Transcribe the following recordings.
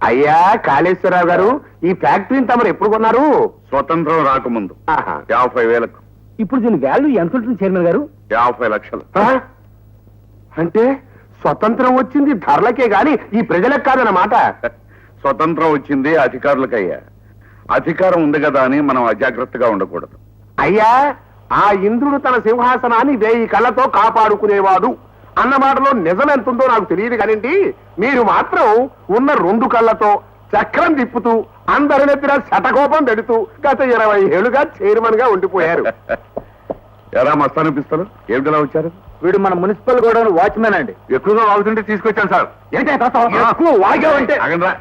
అయ్యా కాళేశ్వరరావు గారు, ఈ ఫ్యాక్టరీని తమరు ఎప్పుడు కొన్నారు? స్వతంత్రం రాకముందు. 50,000. ఇప్పుడు దీని వాల్యూ ఎంత ఉంటుంది చైర్మన్ గారు? 50 లక్షలు. అంటే స్వతంత్రం వచ్చింది ధరలకే గాని ఈ ప్రజలకు కాదన్నమాట. స్వతంత్రం వచ్చింది అధికారులకయ్యా. అధికారం ఉంది కదా అని మనం అజాగ్రత్తగా ఉండకూడదు. అయ్యా, ఆ ఇంద్రుడు తన సింహాసనాన్ని 1000 కళ్ళతో కాపాడుకునేవాడు అన్న మాటలో నిజం ఎంతుందో నాకు తెలియదు కానివ్వండి, మీరు మాత్రం ఉన్న 2 కళ్ళతో చక్రం తిప్పుతూ అందరి నెత్తిన శతకోపం పెడుతూ గత 20 ఏళ్లుగా చైర్మన్ గా ఉండిపోయారు. ఎలా మస్తానిపిస్తారు? ఏమిటిలా వచ్చారు? వీడు మన మున్సిపల్ గోడౌన్ వాచ్మెన్ అండి. ఎక్కువగా వాగుతుంటే తీసుకొచ్చాను సార్. ఎక్కువ వాగావంటే అగండ్రా.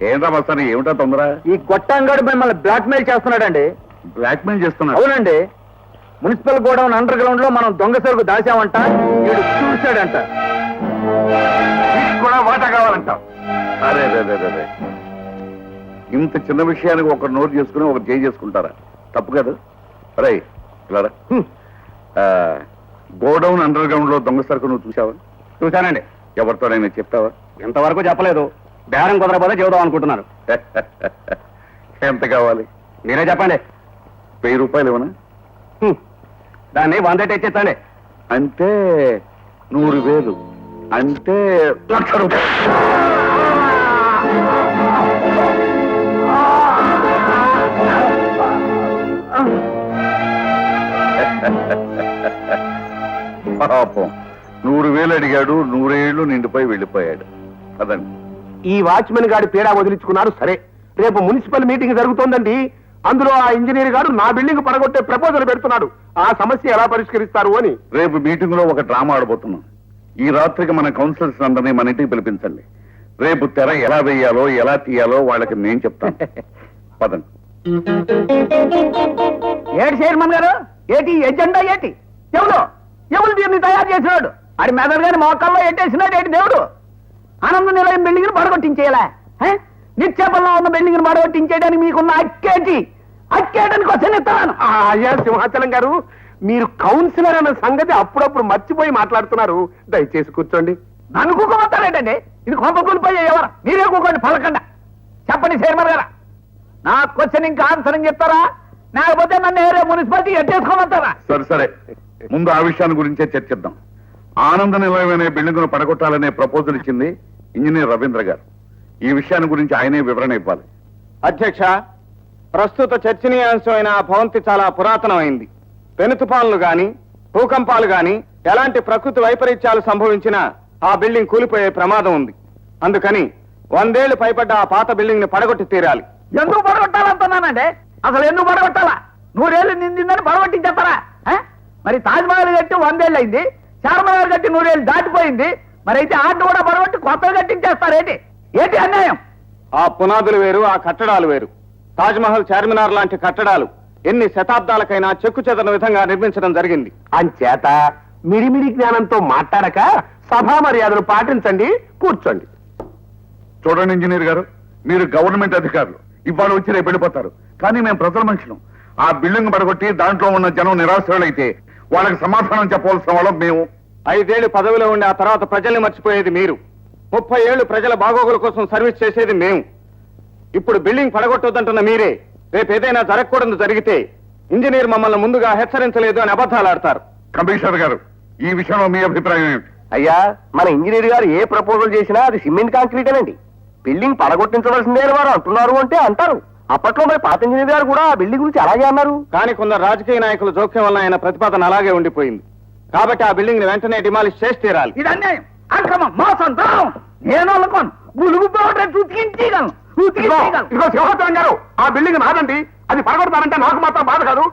ఏంట్రా మస్తాను, ఏమిటా తొందర? ఈ గొట్టంగాడు మిమ్మల్ని బ్లాక్ మెయిల్ చేస్తున్నాడండి. బ్లాక్ మెయిల్ చేస్తున్నా? అవునండి. మున్సిపల్ గోడౌన్ అండర్ గ్రౌండ్ లో మనం దొంగ సరుకు దాచామంట, వీడు చూశాడంట. కూడా వాటా కావాలంట. అరే రే, ఇంత చిన్న విషయానికి ఒక నోట్ చేసుకుని ఒక చేయి చేసుకుంటారా? తప్పు కదా. అరే ఇలా గోడౌన్ అండర్ గ్రౌండ్ లో దొంగ సరుకు నువ్వు చూసావా? చూశానండి. ఎవరితోనైనా చెప్తావా? ఇంతవరకు చెప్పలేదు. బేరం కుదరపోతే చెబుదాం అనుకుంటున్నాను. ఎంత కావాలి? మీరే చెప్పండి. 1000 రూపాయలు ఇవ్వనా? దాన్ని 100 ఇచ్చేస్తాండి. అంటే 100,000 అంటే 1,00,000 రూపాయలు. పాపం 100,000 అడిగాడు. 100 ఏళ్ళు నిండిపోయి వెళ్ళిపోయాడు. అదండి. ఈ వాచ్మెన్ గారి పీడా వదిలించుకున్నారు. సరే, రేపు మున్సిపల్ మీటింగ్ జరుగుతోందండి. అందులో ఆ ఇంజనీర్ గారు నా బిల్డింగ్ పడగొట్టే ప్రపోజల్ పెడుతున్నాడు. ఆ సమస్య ఎలా పరిష్కరిస్తారు అని. రేపు మీటింగ్ లో ఒక డ్రామా ఆడబోతున్నాం. ఈ రాత్రికి మన కౌన్సిలర్స్ అందరినీ మన ఇంటికి పిలిపించండి. రేపు తెర ఎలా వేయాలో ఎలా తీయాలో వాళ్ళకి నేను చెప్తాను. పదండి. ఏటి చైర్మన్ గారు, ఏటి ఎజెండా ఏటి? ఎవరు దీన్ని తయారు చేసినాడు? అది మెదడు గారి మోకాల్లో ఎట్టేసినాడు ఏంటి దేవుడు? ఆనంద నిలయం బిల్డింగ్ ని పడగొట్టించేయాలా? నిత్యాపల్లో ఉన్న బిల్డింగ్ ని పడగొట్టించేయడానికి మీకున్న అక్కేటానికి వచ్చేస్తాను. అయ్యా సింహాచలం గారు, మీరు కౌన్సిలర్ అన్న సంగతి అప్పుడప్పుడు మర్చిపోయి మాట్లాడుతున్నారు. దయచేసి కూర్చోండి. నన్ను కూకోమంటారేటండి? ఇది కొంప కూలిపోయే ఎవరు? మీరే కూకోండి పలకండా. చెప్పండి చైర్మన్ గారా, నా క్వశ్చన్ ఇంకా ఆన్సర్ చెప్తారా, లేకపోతే నన్ను ఏరే మున్సిపాలిటీ ఎట్టేసుకోమంటారా? సరే, ముందు ఆ విషయాన్ని గురించే చర్చిద్దాం. ఆనంద నిలయం అనే బిల్డింగ్ ను పడగొట్టాలనే ప్రపోజల్ ఇచ్చింది ఇంజనీర్ రవీంద్ర గారు. ఈ విషయాన్ని గురించి ఆయనే వివరణ ఇవ్వాలి. అధ్యక్ష, ప్రస్తుత చర్చనీయాంశమైన భవంతి చాలా పురాతనమైంది. పెను తుఫాన్లు గాని, భూకంపాలు గాని, ఎలాంటి ప్రకృతి వైపరీత్యాలు సంభవించినా ఆ బిల్డింగ్ కూలిపోయే ప్రమాదం ఉంది. అందుకని 100 ఏళ్లు పైపడ్డ ఆ పాత బిల్డింగ్ ని పడగొట్టి తీరాలి. ఎందుకు పడగొట్టాలంటున్నానండి? అసలు ఎందుకు పడగొట్టాలా? 100 ఏళ్ళు నిండిందని పడగొట్టించేస్తారా? మరి తాజ్మహల్ కట్టి 100 ఏళ్ళు అయింది, చార్మినార్ కట్టి 100 ఏళ్ళు దాటిపోయింది. మరి అయితే ఆట కూడా పడగొట్టి కొత్తగా కట్టించేస్తారేంటి? ఏంటి అన్యాయం? ఆ పునాదులు వేరు, ఆ కట్టడాలు వేరు. తాజ్మహల్, చార్మినార్ లాంటి కట్టడాలు ఎన్ని శతాబ్దాలకైనా చెక్కు చెదరని విధంగా నిర్మించడం జరిగింది. అంచేత మిడిమిడి జ్ఞానంతో మాట్లాడక సభా మర్యాదలు పాటించండి. కూర్చోండి. చూడండి ఇంజనీర్ గారు, మీరు గవర్నమెంట్ అధికారులు. ఇవాళ వచ్చి రేపు వెళ్ళిపోతారు. కానీ మేము ప్రజల మనుషులం. ఆ బిల్డింగ్ పడగొట్టి దాంట్లో ఉన్న జనం నిరాశ్రులైతే వాళ్ళకి సమాధానం చెప్పవలసిన వాళ్ళం మేము. 5 ఏళ్లు పదవిలో ఉండి ఆ తర్వాత ప్రజల్ని మర్చిపోయేది మీరు. 30 ఏళ్లు ప్రజల బాగోగుల కోసం సర్వీస్ చేసేది మేము. ఇప్పుడు బిల్డింగ్ పడగొట్టొద్దంటున్న మీరే రేపు ఏదైనా జరగకూడదు జరిగితే ఇంజనీర్ మమ్మల్ని ముందుగా హెచ్చరించలేదు అని అబద్ధాలు ఆడతారు. కమిషనర్ గారు, ఈ విషయంలో మీ అభిప్రాయం ఏమిటి? అయ్యా, మన ఇంజనీర్ గారు ఏ ప్రపోజల్ చేసినా అది సిమెంట్ కాంక్రీటేనండి. బిల్డింగ్ పడగొట్టించవలసిందే అని వారు అంటున్నారు అంటే అంటారు. అప్పట్లో మరి పాత ఇంజనీర్ గారు కూడా ఆ బిల్డింగ్ గురించి అలాగే అన్నారు. కానీ కొందరు రాజకీయ నాయకుల జోక్యం వల్ల ఆయన ప్రతిపాదన అలాగే ఉండిపోయింది. కాబట్టి ఆ బిల్డింగ్ ని వెంటనే డిమాలిష్ చేసి తీరాలి. ఇది అన్యాయం, అక్రమం, మోసం, ద్రోహం. నేను అనుకోను. సింహాచలం గారు, ఆ బిల్డింగ్ నాదండి. అది పడగొడతానంటే నాకు మాత్రం బాధ కాదు.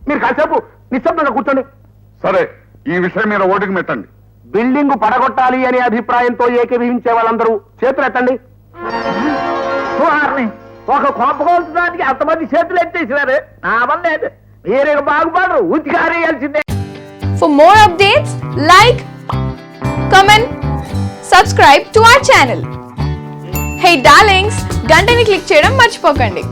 మీరు కాసేపు నిశ్శబ్దంగా కూర్చోండి. సరే, ఈ విషయం మీద ఓటుకు మెట్టండి. బిల్డింగ్ పడగొట్టాలి అనే అభిప్రాయంతో ఏకీభవించే వాళ్ళందరూ చేతులు ఎత్తండి. ఒక కొంప కోల్చడానికి అంతమంది చేతులు ఎత్తేసినారు. నా వల్ల లేదు. మీరే బాగుపడరు, ఉతికారేయాల్సిందే. For more updates, like, comment, subscribe to our channel. Hey darlings, గంటని click చేయడం మర్చిపోకండి.